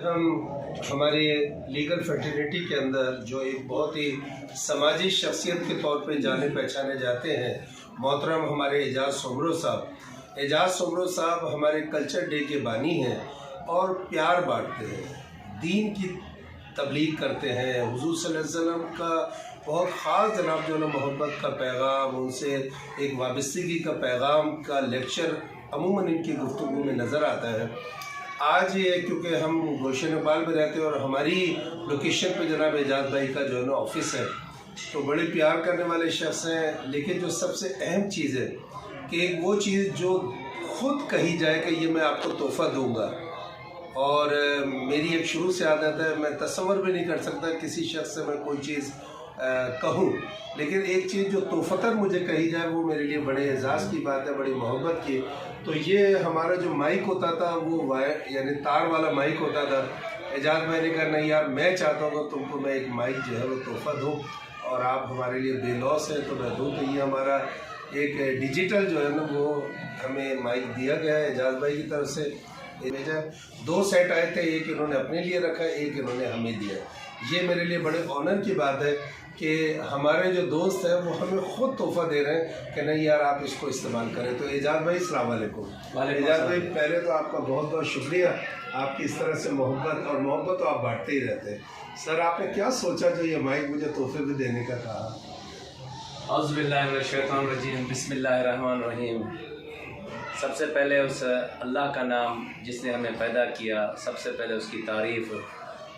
हम हमारे legal fraternity के अंदर जो एक बहुत ही समाजी शख्सियत के तौर पे जाने पहचाने जाते हैं, मोहतरम हमारे एजाज़ सोमरो साहब हमारे कल्चर डे के बानी हैं और प्यार बांटते हैं, दीन की तबलीग करते हैं, हुज़ूर सल्लल्लाहु अलैहि वसल्लम का बहुत ख़ास जनाब जो है मोहब्बत का पैगाम, उनसे एक वाबस्तगी का पैगाम का लेक्चर अमूमन इनकी गुफ्तगू में नज़र आता है। आज ये क्योंकि हम गोशन नेपाल में रहते हैं और हमारी लोकेशन पे जनाब एजाज भाई का जो है ना ऑफिस है, तो बड़े प्यार करने वाले शख्स हैं। लेकिन जो सबसे अहम चीज़ है कि एक वो चीज़ जो खुद कही जाए कि ये मैं आपको तोहफ़ा दूंगा, और मेरी एक शुरू से आदत है, मैं तसव्वुर भी नहीं कर सकता किसी शख्स से मैं कोई चीज़ कहूँ, लेकिन एक चीज़ जो तोहफ़तन मुझे कही जाए वो मेरे लिए बड़े एजाज़ की बात है, बड़ी मोहब्बत की। तो ये हमारा जो माइक होता था वो वायर यानी तार वाला माइक होता था। एजाज भाई ने कहा नहीं यार, मैं चाहता हूँ तुमको मैं एक माइक जो है वो तोहफ़ा दूँ और आप हमारे लिए बेलौस है तो मैं दूँ। तो ये हमारा एक डिजिटल जो है ना वो हमें माइक दिया गया है एजाज भाई की तरफ से। भेजा 2 सेट आए थे, एक इन्होंने अपने लिए रखा है, एक इन्होंने हमें दिया। ये मेरे लिए बड़े ऑनर की बात है कि हमारे जो दोस्त हैं वो हमें ख़ुद तोहफ़ा दे रहे हैं कि नहीं यार आप इसको इस्तेमाल करें। तो एजाज भाई अस्सलाम वालेकुम। एजाज भाई पहले तो आपका बहुत बहुत शुक्रिया, आपकी इस तरह से मोहब्बत तो आप बांटते ही रहते हैं। सर आपने क्या सोचा जो ये माइक मुझे तोहफे में देने का कहा? औज़ु बिल्लाहि मिनश शैतानिर रजीम, बिस्मिल्लाहिर रहमानिर रहीम। सबसे पहले उस अल्लाह का नाम जिसने हमें पैदा किया, सबसे पहले उसकी तारीफ़,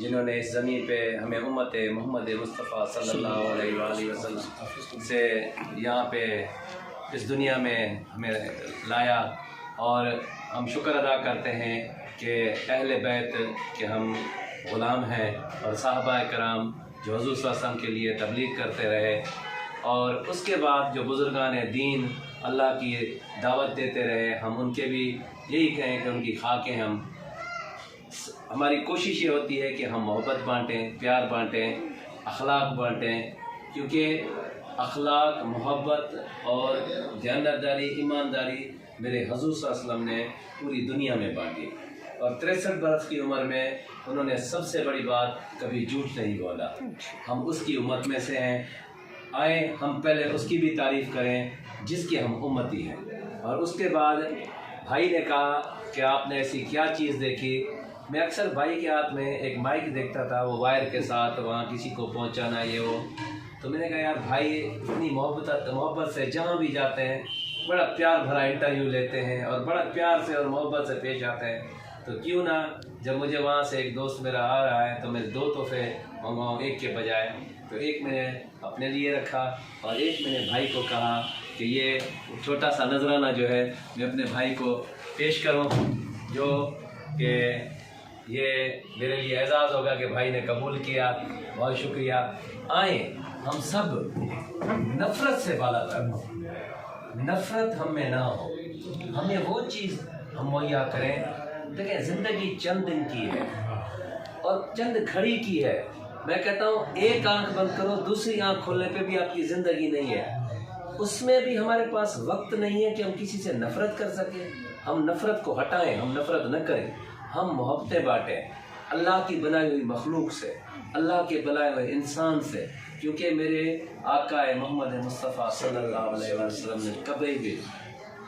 जिन्होंने इस ज़मीन पे हमें उम्मत मोहम्मद मुस्तफ़ा सल्लल्लाहु अलैहि वसल्लम से यहाँ पे इस दुनिया में हमें लाया। और हम शुक्र अदा करते हैं कि अहले बैत के हम ग़ुलाम हैं और साहबा कराम जो हुज़ूर सल्लल्लाहु अलैहि वसल्लम के लिए तबलीग करते रहे, और उसके बाद जो बुज़ुर्गान दीन अल्लाह की दावत देते रहे, हम उनके भी यही कहें कि उनकी खाकें हम। हमारी कोशिश ये होती है कि हम मोहब्बत बांटें, प्यार बांटें, अखलाक बांटें, क्योंकि अखलाक, मोहब्बत और दयानतदारी, ईमानदारी मेरे हुज़ूर सल्लल्लाहु अलैहि वसल्लम ने पूरी दुनिया में बांटी। और 63 बरस की उम्र में उन्होंने सबसे बड़ी बात, कभी झूठ नहीं बोला। हम उसकी उम्मत में से हैं। आए हम पहले उसकी भी तारीफ़ करें जिसकी हम उम्मती हैं। और उसके बाद भाई ने कहा कि आपने ऐसी क्या चीज़ देखी। मैं अक्सर भाई के हाथ में एक माइक देखता था, वो वायर के साथ वहाँ किसी को पहुँचाना ये वो। तो मैंने कहा यार भाई इतनी मोहब्बत से जहाँ भी जाते हैं बड़ा प्यार भरा इंटरव्यू लेते हैं और बड़ा प्यार से और मोहब्बत से पेश आते हैं, तो क्यों ना जब मुझे वहाँ से एक दोस्त मेरा आ रहा है तो मैं 2 तोहफे मंगवाऊँ एक के बजाय। तो एक मैंने अपने लिए रखा और एक मैंने भाई को कहा कि ये छोटा सा नजराना जो है मैं अपने भाई को पेश करूं, जो कि ये मेरे लिए एजाज़ होगा कि भाई ने कबूल किया। बहुत शुक्रिया। आए हम सब नफ़रत से बाला तर हो, नफ़रत हम में ना हो, हमें वो चीज़ हम मुहैया करें। देखिए ज़िंदगी चंद दिन की है और चंद घड़ी की है। मैं कहता हूँ एक आंख बंद करो, दूसरी आंख खोलने पे भी आपकी ज़िंदगी नहीं है। उसमें भी हमारे पास वक्त नहीं है कि हम किसी से नफ़रत कर सकें। हम नफ़रत को हटाएं, हम नफ़रत न करें, हम मोहब्बतें बाँटें अल्लाह की बनाई हुई मखलूक से, अल्लाह के बनाए हुए इंसान से। क्योंकि मेरे आका मोहम्मद मुस्तफ़ा सल्लल्लाहु अलैहि वसल्लम ने कभी भी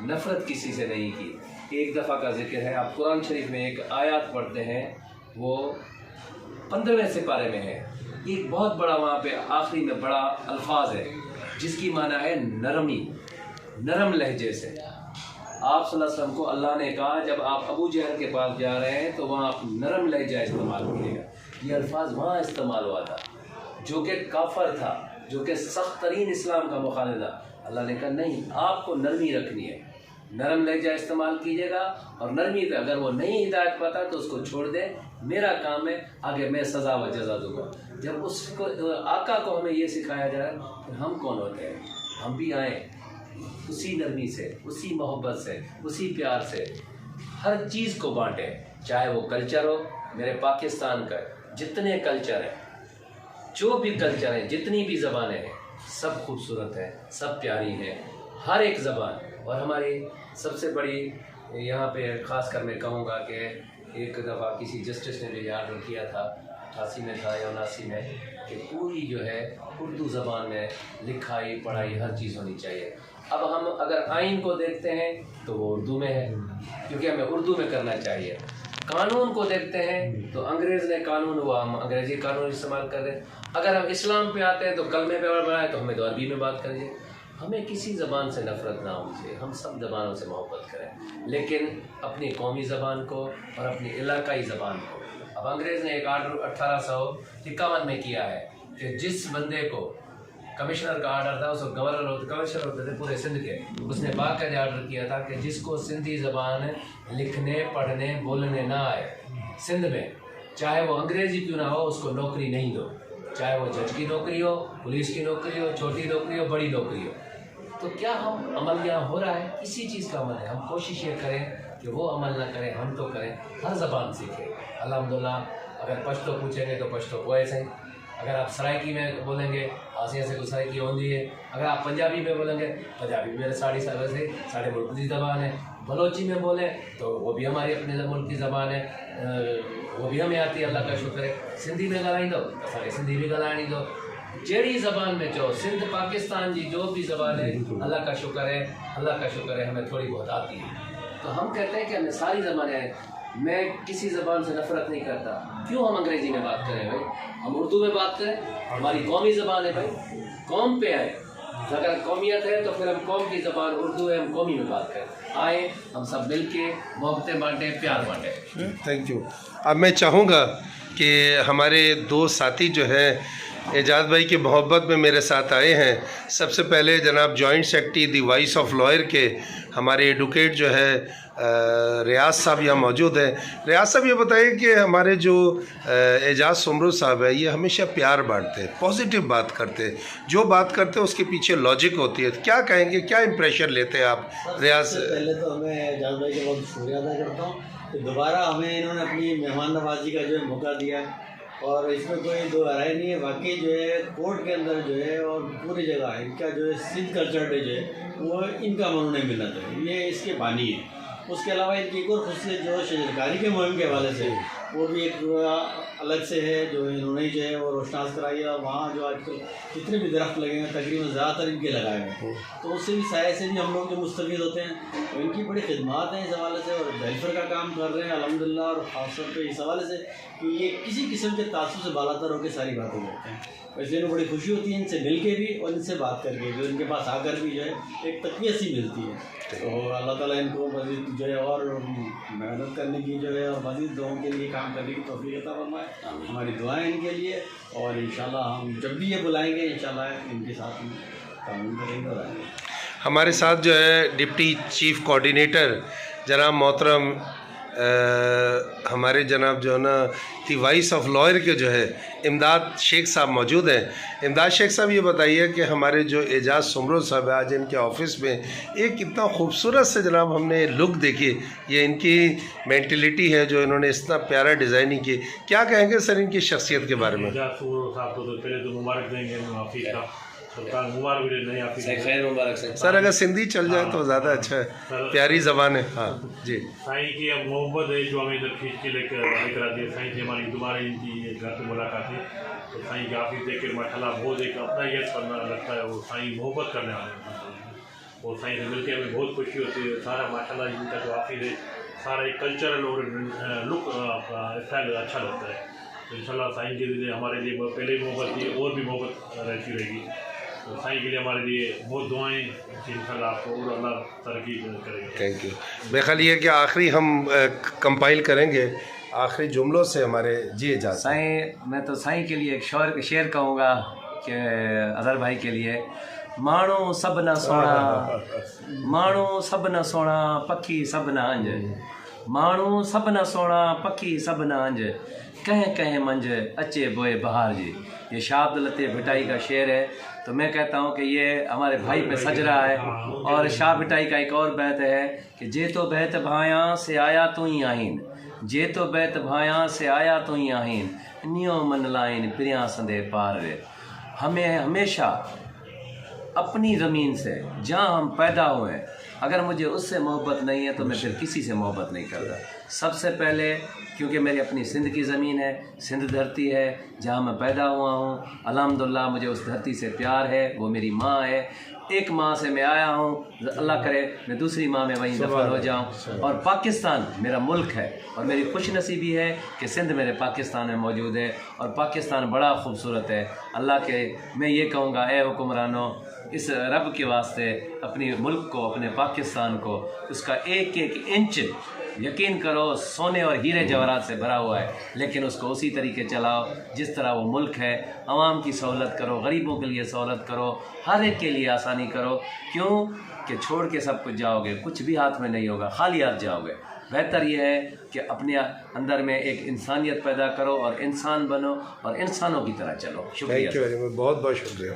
नफ़रत किसी से नहीं की। एक दफ़ा का जिक्र है, आप कुरान शरीफ में एक आयत पढ़ते हैं, वो 15वें सिपारे में है। एक बहुत बड़ा वहाँ पे आखिरी में बड़ा अल्फाज है जिसकी माना है नरमी, नरम लहजे से। आप सल्लल्लाहु अलैहि वसल्लम को अल्लाह ने कहा जब आप अबू जहल के पास जा रहे हैं तो वहाँ आप नरम लहजा इस्तेमाल कीजिएगा। ये अल्फाज वहाँ इस्तेमाल हुआ था जो कि काफर था, जो कि सख्त तरीन इस्लाम का मुखालिफ था। अल्लाह ने कहा नहीं, आपको नरमी रखनी है, नरम लहजा इस्तेमाल कीजिएगा। और नरमी पे अगर वो नहीं हिदायत पाता तो उसको छोड़ दे, मेरा काम है, आगे मैं सज़ा व जज़ा दूँगा। जब उसको आका को हमें ये सिखाया जाए कि हम कौन होते हैं, हम भी आएँ उसी नरमी से, उसी मोहब्बत से, उसी प्यार से हर चीज़ को बांटें। चाहे वो कल्चर हो, मेरे पाकिस्तान का जितने कल्चर हैं, जो भी कल्चर हैं, जितनी भी ज़बानें हैं, सब खूबसूरत हैं, सब प्यारी हैं, हर एक ज़बान। और हमारी सबसे बड़ी यहाँ पे ख़ास कर मैं कहूँगा कि एक दफ़ा किसी जस्टिस ने भी आर्डर किया था, 88 में था या 79 में, कि पूरी जो है उर्दू ज़बान में लिखाई पढ़ाई हर चीज़ होनी चाहिए। अब हम अगर आइन को देखते हैं तो वो उर्दू में है, क्योंकि हमें उर्दू में करना चाहिए। कानून को देखते हैं तो अंग्रेज़ ने कानून हुआ, हम अंग्रेज़ी कानून इस्तेमाल कर रहे हैं। अगर हम इस्लाम पे आते हैं तो कलमे पे बढ़ाए तो हमें तो अरबी में बात करिए। हमें किसी ज़बान से नफ़रत ना होनी चाहिए, हम सब ज़बानों से मोहब्बत करें, लेकिन अपनी कौमी ज़बान को और अपनी इलाकाई ज़बान को। अब अंग्रेज़ ने एक आर्डर 1851 में किया है कि जिस बंदे को कमिश्नर का आर्डर था, उसको कमिश्नर होते थे पूरे सिंध के, उसने बाकायदा आर्डर किया था कि जिसको सिंधी ज़बान लिखने पढ़ने बोलने ना आए सिंध में, चाहे वो अंग्रेज़ी क्यों ना हो, उसको नौकरी नहीं दो, चाहे वो जज की नौकरी हो, पुलिस की नौकरी हो, छोटी नौकरी हो, बड़ी नौकरी हो। तो क्या हम अमल यहाँ हो रहा है? इसी चीज़ का अमल है। हम कोशिश ये करें कि वो अमल ना करें, हम तो करें, हर ज़बान सीखें। अल्हम्दुलिल्लाह अगर पश्तो पूछेंगे तो पश्तो को ऐसे, अगर आप सराइकी में बोलेंगे आसिया से कुछ सराइकी होती है, अगर आप पंजाबी में बोलेंगे पंजाबी मेरे साढ़े मुल्क की ज़बान है, बलोची में बोलें तो वो भी हमारी अपने मुल्क की ज़बान है, वो भी हमें आती है, अल्लाह का शुक्र है। सिंधी में ॻाल्हाई दो असांखे सिंधी भी ॻाल्हाइणी दो, जहिड़ी ज़बान में चो, सिंध पाकिस्तान की जो भी ज़बान है, अल्लाह का शुक्र है, अल्लाह का शुक्र है हमें थोड़ी बहुत आती है। तो हम कहते हैं कि हमें सारी ज़बानें, मैं किसी ज़बान से नफ़रत नहीं करता। क्यों हम अंग्रेज़ी में बात करें भाई, हम उर्दू में बात करें, हमारी कौमी ज़बान है भाई, कौम पे आए, अगर कौमियत है तो फिर हम कौम की ज़बान उर्दू है, हम कौमी में बात करें। आए हम सब मिल के मोहब्बतें बांटें, प्यार बांटें। Thank you. अब मैं चाहूँगा कि हमारे दो साथी जो है एजाज भाई की मोहब्बत में मेरे साथ आए हैं। सबसे पहले जनाब joint secretary the voice of lawyer के हमारे एडवोकेट जो है रियाज साहब यहाँ मौजूद हैं। रियाज साहब ये बताइए कि हमारे जो एजाज सुमरो साहब है ये हमेशा प्यार बांटते हैं, पॉजिटिव बात करते हैं, जो बात करते हैं उसके पीछे लॉजिक होती है। क्या कहेंगे, क्या इम्प्रेशन लेते हैं आप रियाज? पहले तो हमें एजाज भाई का बहुत शुक्रिया अदा करता हूँ कि दोबारा हमें इन्होंने अपनी मेहमान नवाजी का जो है मौका दिया है, और इसमें कोई दो राय नहीं है। वाकई जो है कोर्ट के अंदर जो है और पूरी जगह इनका जो है सिंध कल्चर डे जो है वो इनका उन्होंने मिलना चाहिए, ये इसके बानी है। उसके अलावा इनकी एक और खुशियत जो शजरकारी के मुहिम के हवाले से वो भी एक अलग से है, जो इन्होंने जो है वो रोशनास कराई है। और वहाँ जो आजकल जितने भी दरख्त लगे हैं तकरीबन ज़्यादातर इनके लगाए हैं, तो उससे भी साय से भी हम लोग जो मुस्तफ़ीद होते हैं, तो इनकी बड़ी खिदमात हैं इस हवाले से, और वेलफेयर का काम कर रहे हैं अल्हम्दुलिल्लाह। और ख़ासतौर पर इस हवाले से कि ये किसी किस्म के तासुब से बालातर होकर सारी बातें करते हैं, वैसे इन्हें बड़ी खुशी होती है इनसे मिल के भी और इनसे बात करके भी, इनके पास आकर भी जो है एक तक़वियत सी मिलती है। तो अल्लाह ताला इनको मज़ीद जो है और मेहनत करने की जो है और मज़ीद दुआओं के लिए काम करने की तौफ़ीक़ अता फरमाए। हमारी दुआएं इनके लिए, और इंशाल्लाह हम जब भी ये बुलाएंगे इंशाल्लाह इनके साथ में काम करेंगे और आएंगे। हमारे साथ जो है डिप्टी चीफ कोऑर्डिनेटर जनाब मोहतरम हमारे जनाब जो है ना दी वॉइस ऑफ लॉयर के जो है इमदाद शेख साहब मौजूद हैं। इमदाद शेख साहब ये बताइए कि हमारे जो एजाज सुमरो साहब है आज इनके ऑफिस में एक इतना खूबसूरत से जनाब हमने लुक देखी, ये इनकी मेंटलिटी है जो इन्होंने इतना प्यारा डिज़ाइनिंग की। क्या कहेंगे सर इनकी शख्सियत के बारे में? एजाज सुमरो साहब को तो पहले तो मुबारक देंगे ऑफिस का, सरकार मुबारक भी नहीं ऑफिस खैर मुबारक सर, अगर सिंधी चल जाए तो ज़्यादा अच्छा है, प्यारी ज़बान है। हाँ जी, साईं की अब मोहब्बत है जो हमें इधर खींच के लेकर आती है। साईं से हमारी दोबारा इनकी घर पे मुलाकात हुई तो साईं की ऑफिस देख कर माशाल्लाह बहुत एक अपना यस करना लगता है, वो साईं मोहब्बत करने वाले हैं और साईं से मिलकर हमें बहुत खुशी होती है। सारा माशाल्लाह इनका जो ऑफिस है सारा एक कल्चरल और लुक स्टाइल अच्छा लगता है। तो इंशाल्लाह साईं के लिए हमारे लिए पहले ही मोहब्बत थी और भी मोहब्बत रहती रहेगी। तो साईं के लिए हमारे लिए बहुत दुआएं, इंशाल्लाह आपको और अल्लाह तरक्की करेंगे। Thank you. मेरा ख्याल ये है कि आखिरी हम कंपाइल करेंगे आखिरी जुमलों से हमारे जी इजाज़त। साईं मैं तो साईं के लिए एक शेर कहूँगा कि अज़हर भाई के लिए, माण्हू सब न सोना, माण्हू सब न सोना पखी सब न अंज, माण्हू सब न सोना पखी सब न अंज, कह कह मंझ अचे बोए बहार जी। ये शाह अब्दुल लतीफ़ भिटाई का शेर है। तो मैं कहता हूँ कि ये हमारे भाई पे सज रहा है। और शाह भिटाई का एक और बैत है कि जे तो बैत भाया से आया तो ही आहीन, जे तो बैत भाया से आया तो ही आहीन, नियो मन लाइन प्रिया संदे पार रे। हमें हमेशा अपनी ज़मीन से जहाँ हम पैदा हुए, अगर मुझे उससे मोहब्बत नहीं है तो मैं फिर किसी से मोहब्बत नहीं करता। सबसे पहले क्योंकि मेरी अपनी सिंध की ज़मीन है, सिंध धरती है जहाँ मैं पैदा हुआ हूँ। अल्हम्दुलिल्लाह मुझे उस धरती से प्यार है, वो मेरी माँ है। एक माँ से मैं आया हूँ, अल्लाह करे मैं दूसरी माँ में वहीं दफन हो जाऊँ। और पाकिस्तान मेरा मुल्क है और मेरी खुशनसीबी है कि सिंध मेरे पाकिस्तान में मौजूद है और पाकिस्तान बड़ा खूबसूरत है। अल्लाह के मैं ये कहूँगा, ए हुक्मरानों, इस रब के वास्ते अपने मुल्क को, अपने पाकिस्तान को, उसका एक एक इंच यकीन करो सोने और हीरे जवाहरात से भरा हुआ है, लेकिन उसको उसी तरीके चलाओ जिस तरह वो मुल्क है। आवाम की सहूलत करो, गरीबों के लिए सहूलत करो, हर एक के लिए आसानी करो। क्यों कि छोड़ के सब कुछ जाओगे, कुछ भी हाथ में नहीं होगा, खाली हाथ जाओगे। बेहतर यह है कि अपने अंदर में एक इंसानियत पैदा करो और इंसान बनो और इंसानों की तरह चलो। शुक्रिया। थैंक यू वेरी मच, बहुत बहुत शुक्रिया।